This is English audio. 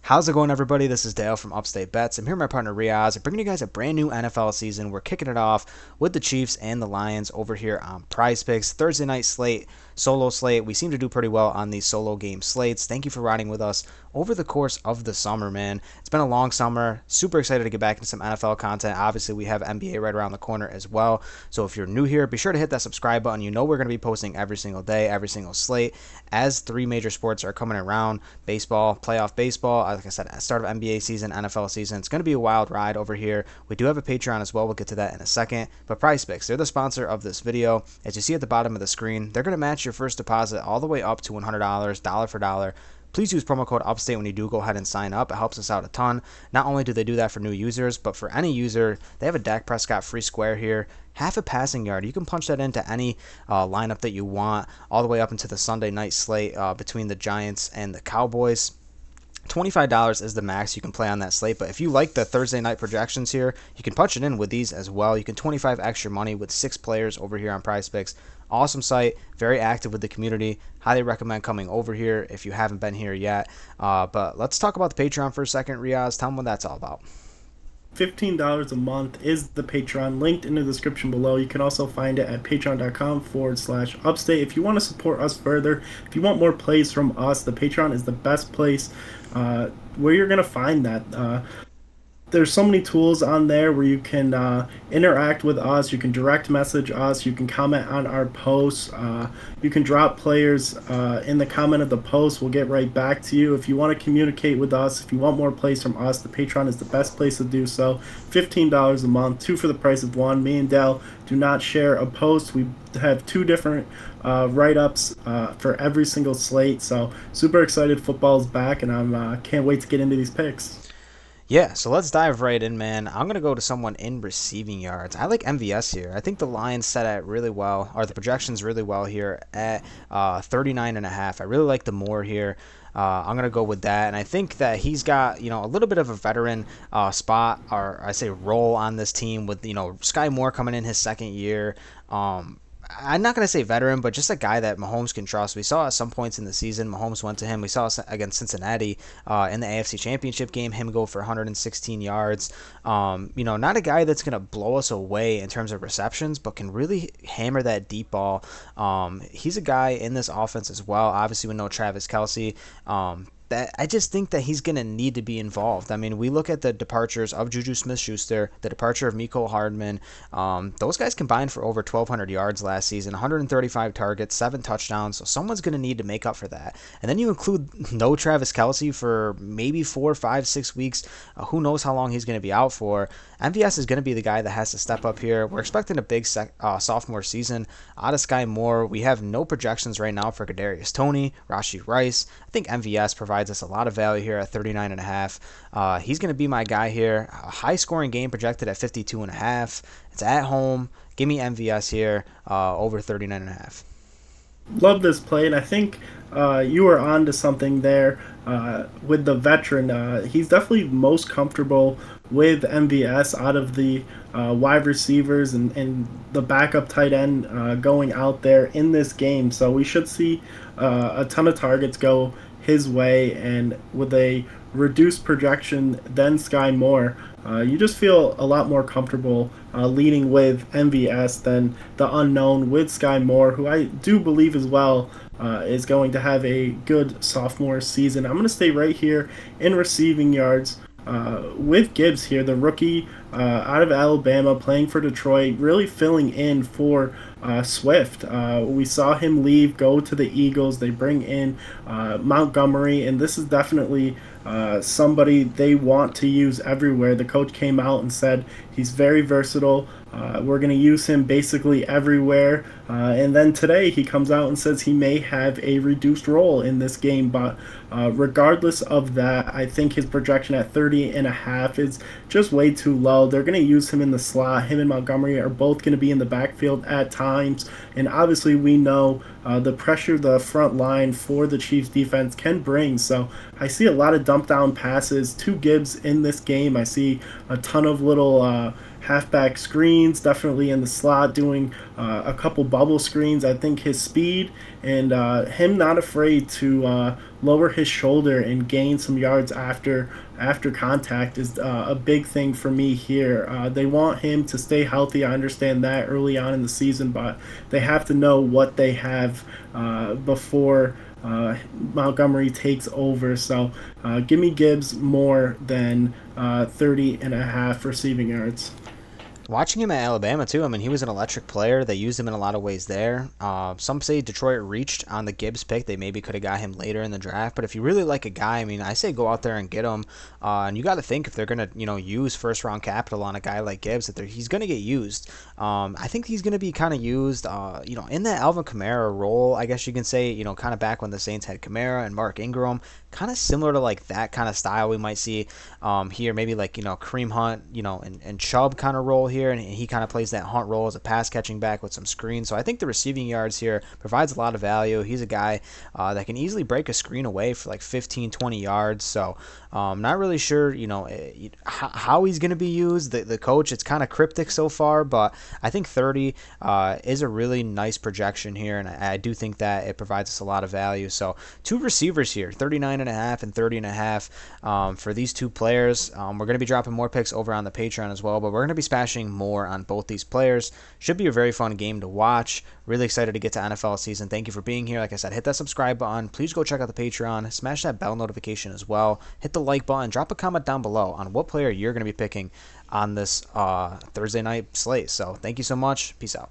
How's it going, everybody? This is Dale from Upstate Bets. I'm here with my partner Reoz. I'm bringing you guys a brand new NFL season. We're kicking it off with the Chiefs and the Lions over here on Prize Picks. Thursday night slate, solo slate. We seem to do pretty well on these solo game slates. Thank you for riding with us over the course of the summer, man. It's been a long summer. Super excited to get back into some NFL content. Obviously, we have NBA right around the corner as well. So if you're new here, be sure to hit that subscribe button. You know we're going to be posting every single day, every single slate, as three major sports are coming around. Baseball, playoff baseball, like I said, start of NBA season, NFL season. It's going to be a wild ride over here. We do have a Patreon as well. We'll get to that in a second. But Prize Picks, they're the sponsor of this video. As you see at the bottom of the screen, they're going to match your first deposit all the way up to $100, dollar for dollar. Please use promo code UPSTATE when you do go ahead and sign up. It helps us out a ton. Not only do they do that for new users, but for any user, they have a Dak Prescott free square here. Half a passing yard. You can punch that into any lineup that you want, all the way up into the Sunday night slate between the Giants and the Cowboys. $25 is the max you can play on that slate, but if you like the Thursday night projections here, you can punch it in with these as well. You can 25 extra money with 6 players over here on Prize Picks. Awesome site, very active with the community. Highly recommend coming over here if you haven't been here yet. But let's talk about the Patreon for a second. Riaz, tell them what that's all about. $15 a month is the Patreon, linked in the description below. You can also find it at patreon.com/upstate. If you want to support us further, if you want more plays from us, the Patreon is the best place where you're going to find that. There's so many tools on there where you can interact with us. You can direct message us. You can comment on our posts. You can drop players in the comment of the post. We'll get right back to you. If you want to communicate with us, if you want more plays from us, the Patreon is the best place to do so. $15 a month, 2 for the price of 1. Me and Dell do not share a post. We have 2 different write-ups for every single slate. So super excited. Football's back, and I can't wait to get into these picks. Yeah, so let's dive right in, man. I'm going to go to someone in receiving yards. I like MVS here. I think the Lions set it really well, or the projections really well here at 39.5. I really like the more here. I'm going to go with that, and I think that he's got, a little bit of a veteran spot, or I say role on this team with, Sky Moore coming in his second year. I'm not going to say veteran, but just a guy that Mahomes can trust. We saw at some points in the season, Mahomes went to him. We saw against Cincinnati in the AFC Championship game, him go for 116 yards. Not a guy that's going to blow us away in terms of receptions, but can really hammer that deep ball. He's a guy in this offense as well. Obviously, we know Travis Kelce. That I just think that he's going to need to be involved. I mean, we look at the departures of Juju Smith-Schuster, the departure of Mecole Hardman. Those guys combined for over 1,200 yards last season, 135 targets, 7 touchdowns. So someone's going to need to make up for that. And then you include no Travis Kelce for maybe 4, 5, 6 weeks. Who knows how long he's going to be out for. MVS is going to be the guy that has to step up here. We're expecting a big sophomore season out of Sky Moore. We have no projections right now for Kadarius Toney, Rashee Rice. I think MVS provides us a lot of value here at 39.5. He's going to be my guy here. A high-scoring game projected at 52.5. It's at home. Give me MVS here over 39.5. Love this play, and I think you were on to something there with the veteran. He's definitely most comfortable with MVS out of the wide receivers and the backup tight end going out there in this game. So we should see a ton of targets go his way, and with a reduced projection than Sky Moore, you just feel a lot more comfortable leading with MVS than the unknown with Sky Moore, who I do believe as well is going to have a good sophomore season. I'm going to stay right here in receiving yards with Gibbs here, the rookie out of Alabama playing for Detroit, really filling in for Swift. We saw him leave, go to the Eagles. They bring in Montgomery, and this is definitely somebody they want to use everywhere. The coach came out and said he's very versatile. We're going to use him basically everywhere. And then today he comes out and says he may have a reduced role in this game. But regardless of that, I think his projection at 30.5 is just way too low. They're going to use him in the slot. Him and Montgomery are both going to be in the backfield at times. And obviously we know the pressure the front line for the Chiefs defense can bring. So I see a lot of dump down passes to Gibbs in this game. I see a ton of little halfback screens, definitely in the slot, doing a couple bubble screens. I think his speed and him not afraid to lower his shoulder and gain some yards after contact is a big thing for me here. They want him to stay healthy. I understand that early on in the season, but they have to know what they have before Montgomery takes over. So give me Gibbs more than 30 and a half receiving yards. Watching him at Alabama too, I mean, he was an electric player. They used him in a lot of ways there. Some say Detroit reached on the Gibbs pick. They maybe could have got him later in the draft. But if you really like a guy, I mean, I say go out there and get him. And you got to think if they're gonna, use first round capital on a guy like Gibbs, that he's gonna get used. I think he's gonna be kind of used, in that Alvin Kamara role. I guess you can say, kind of back when the Saints had Kamara and Mark Ingram, kind of similar to like that kind of style we might see here. Maybe like Kareem Hunt, and Chubb kind of role here, and he kind of plays that Hunt role as a pass catching back with some screens. So I think the receiving yards here provides a lot of value. He's a guy that can easily break a screen away for like 15, 20 yards. So not really sure, how he's going to be used. The coach, it's kind of cryptic so far, but I think 30 is a really nice projection here, and I do think that it provides us a lot of value. So two receivers here, 39.5 and 30.5 for these two players. We're going to be dropping more picks over on the Patreon as well, but we're going to be smashing more on both these players. Should be a very fun game to watch. Really excited to get to NFL season. Thank you for being here. Like I said, hit that subscribe button. Please go check out the Patreon. Smash that bell notification as well. Hit the like button. Drop a comment down below on what player you're going to be picking on this Thursday night slate. So thank you so much. Peace out.